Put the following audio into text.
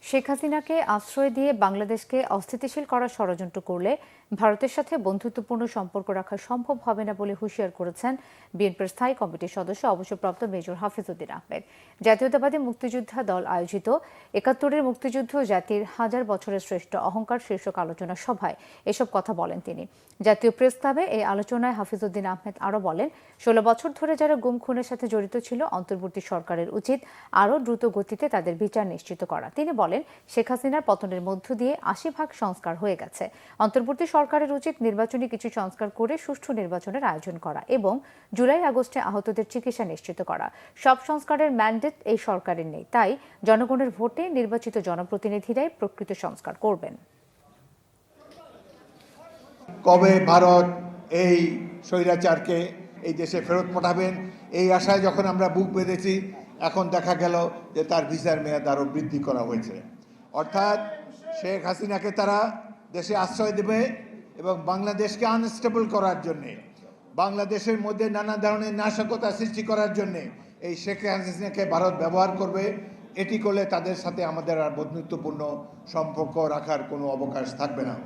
শেখ হাসিনাকে আশ্রয় দিয়ে বাংলাদেশকে অস্থিতিশীল করার ষড়যন্ত্র করলে ভারতের সাথে বন্ধুত্বপূর্ণ সম্পর্ক রাখা সম্ভব হবে না বলে হুঁশিয়ার করেছেন বিএনপির স্থায়ী কমিটির সদস্য অবসরপ্রাপ্ত মেজর হাফিজউদ্দিন আহমেদ। জাতীয়তাবাদী মুক্তিযোদ্ধা দল আয়োজিত ৭১-এর মুক্তিযুদ্ধ জাতির হাজার বছরের শ্রেষ্ঠ অহংকার শীর্ষক আলোচনা সভায় এসব কথা বলেন তিনি। জাতীয় প্রেস ক্লাবে এই আলোচনায় হাফিজউদ্দিন আহমেদ আরও বলেন, ১৬ বছর ধরে যারা গুম খুনের সাথে জড়িত ছিল অন্তর্বর্তী সরকারের উচিত আরও দ্রুত গতিতে তাদের বিচার নিশ্চিত করা। তিনি বলেন, শেখ হাসিনার পতনের মধ্য দিয়ে ৮০% সংস্কার হয়ে গেছে। অন্তর্বর্তী সরকারের উচিত নির্বাচনী কিছু সংস্কার করে সুষ্ঠু নির্বাচনের আয়োজন করা এবং জুলাই আগস্টে আহতদের চিকিৎসা নিশ্চিত করা। সব সংস্কারের ম্যান্ডেট এই সরকারের নেই, তাই জনগণের ভোটে নির্বাচিত জনপ্রতিনিধিরাই প্রকৃত সংস্কার করবেন। কবে ভারত এই স্বৈরাচারকে এই দেশে ফেরত পাঠাবেন এই আশায় যখন আমরা বুক বেঁধেছি, এখন দেখা গেল যে তার ভিসার মেয়াদ আরও বৃদ্ধি করা হয়েছে। অর্থাৎ শেখ হাসিনাকে তারা দেশে আশ্রয় দেবে এবং বাংলাদেশকে আনস্টেবল করার জন্যে, বাংলাদেশের মধ্যে নানা ধরনের নাশকতা সৃষ্টি করার জন্যে এই শেখ হাসিনাকে ভারত ব্যবহার করবে। এটি করলে তাদের সাথে আমাদের আর বন্ধুত্বপূর্ণ সম্পর্ক রাখার কোনো অবকাশ থাকবে না।